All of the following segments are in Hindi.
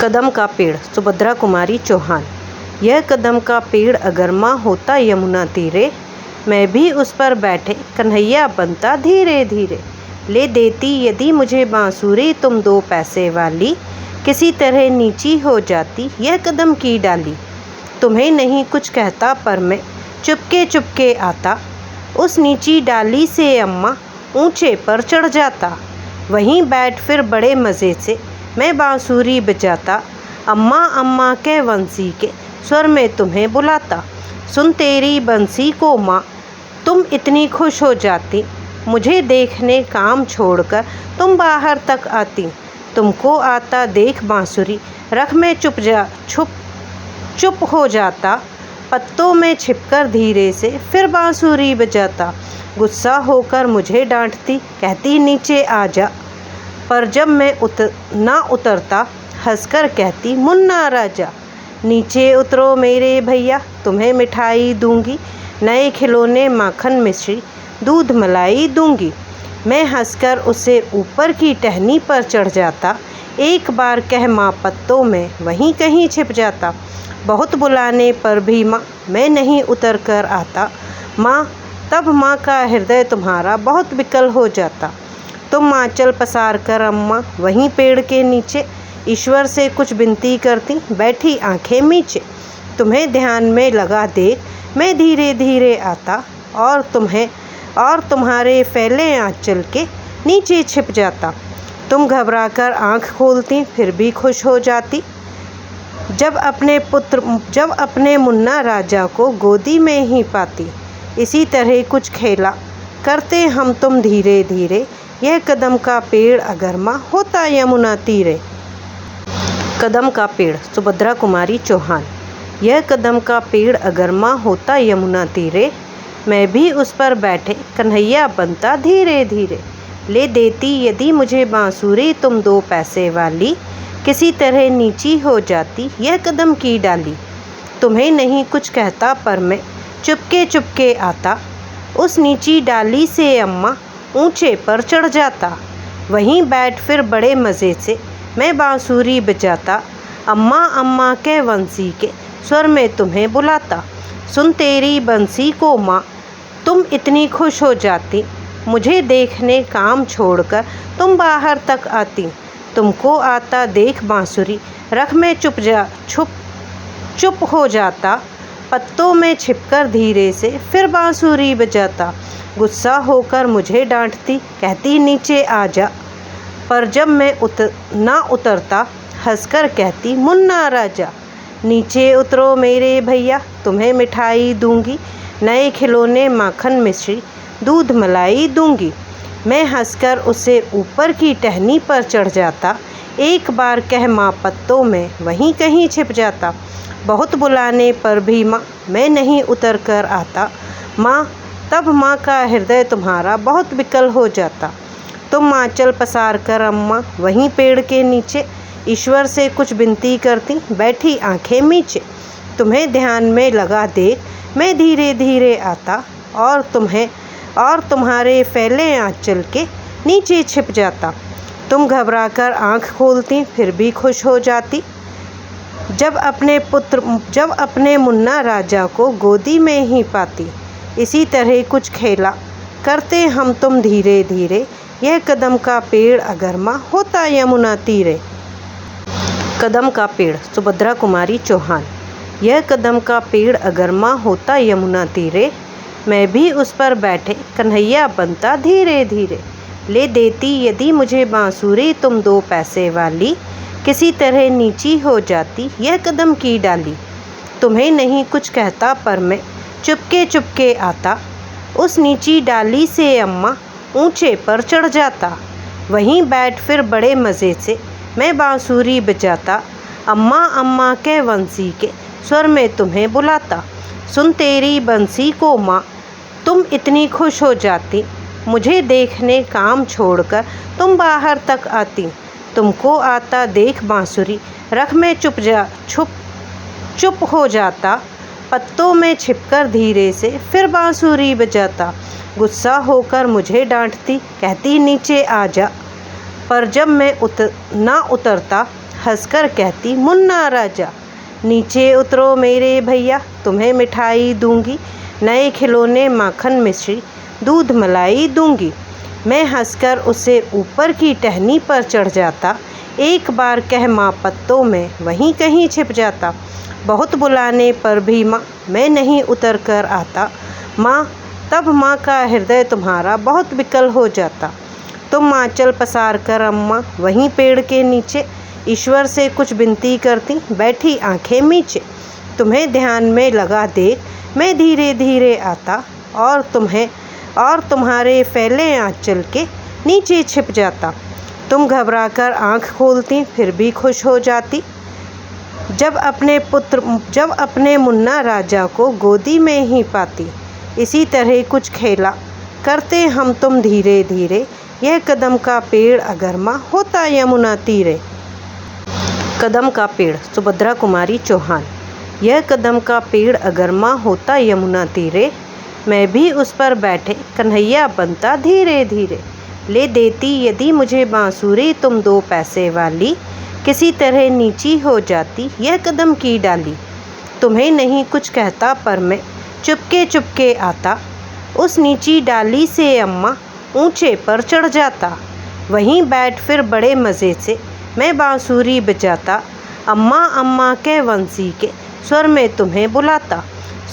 कदम का पेड़ सुभद्रा कुमारी चौहान। यह कदम का पेड़ अगर माँ होता यमुना तीरे, मैं भी उस पर बैठे कन्हैया बनता धीरे धीरे। ले देती यदि मुझे बांसुरी तुम 2 पैसे वाली, किसी तरह नीची हो जाती यह कदम की डाली। तुम्हें नहीं कुछ कहता पर मैं चुपके चुपके आता, उस नीची डाली से अम्मा ऊंचे पर चढ़ जाता। वहीं बैठ फिर बड़े मज़े से मैं बांसुरी बजाता, अम्मा अम्मा के बंसी के स्वर में तुम्हें बुलाता। सुन तेरी बंसी को माँ तुम इतनी खुश हो जाती, मुझे देखने काम छोड़कर तुम बाहर तक आती। तुमको आता देख बांसुरी रख मैं चुप हो जाता, पत्तों में छिपकर धीरे से फिर बांसुरी बजाता। गुस्सा होकर मुझे डांटती कहती नीचे आ जा, पर जब मैं ना उतरता हंसकर कहती मुन्ना राजा। नीचे उतरो मेरे भैया तुम्हें मिठाई दूंगी, नए खिलौने माखन मिश्री दूध मलाई दूंगी। मैं हंसकर उसे ऊपर की टहनी पर चढ़ जाता, एक बार कह माँ पत्तों में वहीं कहीं छिप जाता। बहुत बुलाने पर भी माँ मैं नहीं उतर कर आता, माँ तब माँ का हृदय तुम्हारा बहुत विकल हो जाता। तुम आंचल पसार कर अम्मा वहीं पेड़ के नीचे ईश्वर से कुछ विनती करती बैठी आंखें मीचे। तुम्हें ध्यान में लगा देख मैं धीरे धीरे आता, और तुम्हारे फैले आंचल के नीचे छिप जाता। तुम घबराकर आंख खोलती फिर भी खुश हो जाती, जब अपने मुन्ना राजा को गोदी में ही पाती। इसी तरह कुछ खेला करते हम तुम धीरे धीरे, यह कदम का पेड़ अगर माँ होता यमुना तीरे। कदम का पेड़ सुभद्रा कुमारी चौहान। यह कदम का पेड़ अगर माँ होता यमुना तीरे, मैं भी उस पर बैठे कन्हैया बनता धीरे धीरे। ले देती यदि मुझे बांसुरी तुम 2 पैसे वाली, किसी तरह नीची हो जाती यह कदम की डाली। तुम्हें नहीं कुछ कहता पर मैं चुपके चुपके आता, उस नीची डाली से अम्मा ऊंचे पर चढ़ जाता। वहीं बैठ फिर बड़े मज़े से मैं बांसुरी बजाता, अम्मा अम्मा के बंसी के स्वर में तुम्हें बुलाता। सुन तेरी बंसी को माँ तुम इतनी खुश हो जाती, मुझे देखने काम छोड़कर तुम बाहर तक आती। तुमको आता देख बांसुरी रख मैं चुप हो जाता, पत्तों में छिपकर धीरे से फिर बांसुरी बजाता। गुस्सा होकर मुझे डांटती कहती नीचे आ जा, पर जब मैं ना उतरता हंसकर कहती मुन्ना राजा। नीचे उतरो मेरे भैया तुम्हें मिठाई दूंगी, नए खिलौने माखन मिश्री दूध मलाई दूंगी। मैं हंसकर उसे ऊपर की टहनी पर चढ़ जाता, एक बार कह माँ पत्तों में वहीं कहीं छिप जाता। बहुत बुलाने पर भी माँ मैं नहीं उतर कर आता, माँ तब माँ का हृदय तुम्हारा बहुत विकल हो जाता। तुम आंचल पसार कर अम्मा वहीं पेड़ के नीचे ईश्वर से कुछ विनती करती बैठी आंखें मीचे। तुम्हें ध्यान में लगा देख मैं धीरे धीरे आता, और तुम्हारे फैले आंचल के नीचे छिप जाता। तुम घबराकर आंख खोलती फिर भी खुश हो जाती, जब अपने मुन्ना राजा को गोदी में ही पाती। इसी तरह कुछ खेला करते हम तुम धीरे धीरे, यह कदम का पेड़ अगर माँ होता यमुना तीरे। कदम का पेड़ सुभद्रा कुमारी चौहान। यह कदम का पेड़ अगर माँ होता यमुना तीरे, मैं भी उस पर बैठे कन्हैया बनता धीरे धीरे। ले देती यदि मुझे बांसुरी तुम 2 पैसे वाली, किसी तरह नीची हो जाती यह कदम की डाली। तुम्हें नहीं कुछ कहता पर मैं चुपके चुपके आता, उस नीची डाली से अम्मा ऊंचे पर चढ़ जाता। वहीं बैठ फिर बड़े मज़े से मैं बांसुरी बजाता, अम्मा अम्मा के बंसी के स्वर में तुम्हें बुलाता। सुन तेरी बंसी को माँ तुम इतनी खुश हो जाती, मुझे देखने काम छोड़कर तुम बाहर तक आती। तुमको आता देख बांसुरी रख मैं चुप हो जाता, पत्तों में छिपकर धीरे से फिर बांसुरी बजाता। गुस्सा होकर मुझे डांटती कहती नीचे आ जा, पर जब मैं ना उतरता हंसकर कहती, मुन्ना राजा नीचे उतरो मेरे भैया, तुम्हें मिठाई दूंगी, नए खिलौने माखन मिश्री दूध मलाई दूंगी। मैं हंसकर उसे ऊपर की टहनी पर चढ़ जाता, एक बार कह माँ पत्तों में वहीं कहीं छिप जाता। बहुत बुलाने पर भी माँ मैं नहीं उतर कर आता, माँ तब माँ का हृदय तुम्हारा बहुत विकल हो जाता। तुम आंचल पसार कर अम्मा वहीं पेड़ के नीचे ईश्वर से कुछ विनती करती, बैठी आंखें मीचे। तुम्हें ध्यान में लगा देख मैं धीरे धीरे आता, और तुम्हारे फैले आंचल के नीचे छिप जाता। तुम घबराकर आंख खोलती, फिर भी खुश हो जाती जब अपने मुन्ना राजा को गोदी में ही पाती। इसी तरह कुछ खेला करते हम तुम धीरे धीरे, यह कदम का पेड़ अगर माँ होता यमुना तीरे। कदम का पेड़, सुभद्रा कुमारी चौहान। यह कदम का पेड़ अगर माँ होता यमुना तीरे, मैं भी उस पर बैठे कन्हैया बनता धीरे धीरे। ले देती यदि मुझे बांसुरी तुम 2 पैसे वाली, किसी तरह नीची हो जाती यह कदम की डाली। तुम्हें नहीं कुछ कहता पर मैं चुपके चुपके आता, उस नीची डाली से अम्मा ऊंचे पर चढ़ जाता। वहीं बैठ फिर बड़े मज़े से मैं बांसुरी बजाता, अम्मा अम्मा के बंसी के स्वर में तुम्हें बुलाता।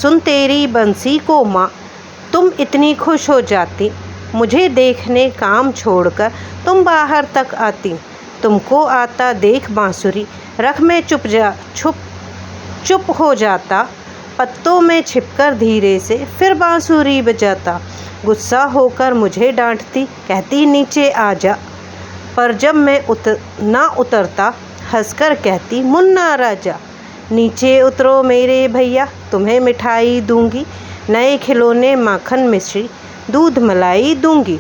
सुन तेरी बंसी को माँ तुम इतनी खुश हो जाती, मुझे देखने काम छोड़कर तुम बाहर तक आती। तुमको आता देख बांसुरी रख में चुप हो जाता, पत्तों में छिपकर धीरे से फिर बांसुरी बजाता। गुस्सा होकर मुझे डांटती, कहती नीचे आ जा, पर जब मैं ना उतरता हंसकर कहती, मुन्ना राजा नीचे उतरो मेरे भैया, तुम्हें मिठाई दूंगी, नए खिलौने माखन मिश्री दूध मलाई दूंगी।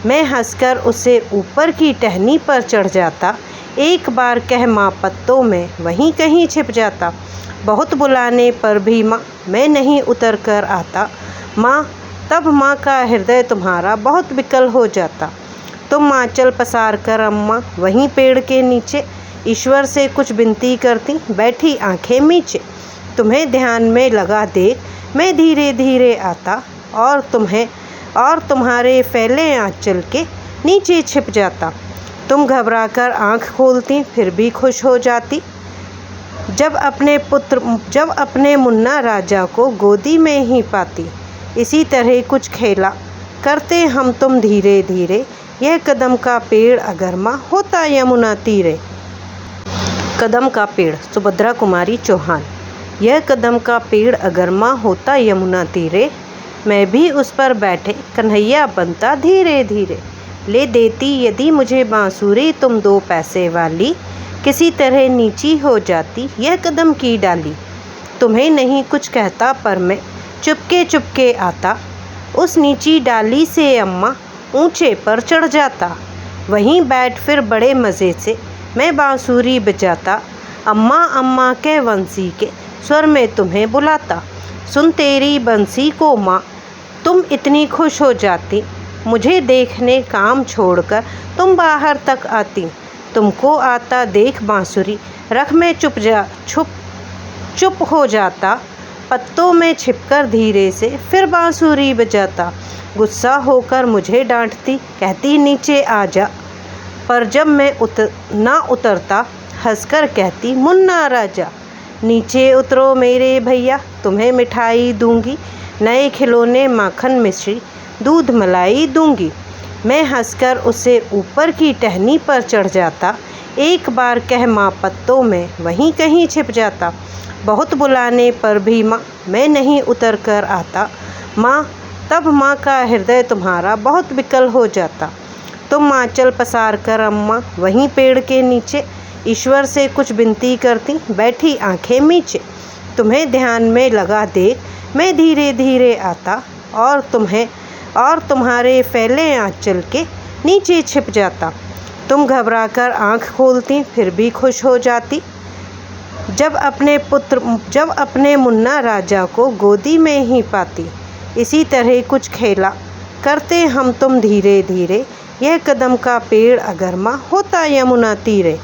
मैं हंसकर उसे ऊपर की टहनी पर चढ़ जाता, एक बार कह माँ पत्तों में वहीं कहीं छिप जाता। बहुत बुलाने पर भी माँ मैं नहीं उतर कर आता, माँ तब माँ का हृदय तुम्हारा बहुत विकल हो जाता। तुम आंचल पसार कर अम्मा वहीं पेड़ के नीचे ईश्वर से कुछ विनती करती, बैठी आंखें मीचे। तुम्हें ध्यान में लगा देख मैं धीरे धीरे आता, और तुम्हारे फैले आंचल के नीचे छिप जाता। तुम घबराकर आंख खोलती, फिर भी खुश हो जाती जब अपने मुन्ना राजा को गोदी में ही पाती। इसी तरह कुछ खेला करते हम तुम धीरे धीरे, यह कदम का पेड़ अगर माँ होता यमुना तीरे। कदम का पेड़, सुभद्रा कुमारी चौहान। यह कदम का पेड़ अगर माँ होता यमुना तीरे, मैं भी उस पर बैठे कन्हैया बनता धीरे धीरे। ले देती यदि मुझे बांसुरी तुम 2 पैसे वाली, किसी तरह नीची हो जाती यह कदम की डाली। तुम्हें नहीं कुछ कहता पर मैं चुपके चुपके आता, उस नीची डाली से अम्मा ऊंचे पर चढ़ जाता। वहीं बैठ फिर बड़े मज़े से मैं बांसुरी बजाता, अम्मा अम्मा के बंसी के स्वर में तुम्हें बुलाता। सुन तेरी बंसी को माँ तुम इतनी खुश हो जाती, मुझे देखने काम छोड़कर तुम बाहर तक आती। तुमको आता देख बांसुरी रख में चुप हो जाता, पत्तों में छिपकर धीरे से फिर बांसुरी बजाता। गुस्सा होकर मुझे डांटती, कहती नीचे आ जा, पर जब मैं ना उतरता हंसकर कहती, मुन्ना राजा नीचे उतरो मेरे भैया, तुम्हें मिठाई दूंगी, नए खिलौने माखन मिश्री दूध मलाई दूंगी। मैं हंसकर उसे ऊपर की टहनी पर चढ़ जाता, एक बार कह माँ पत्तों में वहीं कहीं छिप जाता। बहुत बुलाने पर भी माँ मैं नहीं उतर कर आता, माँ तब माँ का हृदय तुम्हारा बहुत विकल हो जाता। तुम आंचल पसार कर अम्मा वहीं पेड़ के नीचे ईश्वर से कुछ विनती करती, बैठी आंखें मीचे। तुम्हें ध्यान में लगा देख मैं धीरे धीरे आता, और तुम्हारे फैले आंचल के नीचे छिप जाता। तुम घबराकर आंख खोलती, फिर भी खुश हो जाती जब अपने मुन्ना राजा को गोदी में ही पाती। इसी तरह कुछ खेला करते हम तुम धीरे धीरे, यह कदम का पेड़ अगर माँ होता यमुना तीरे।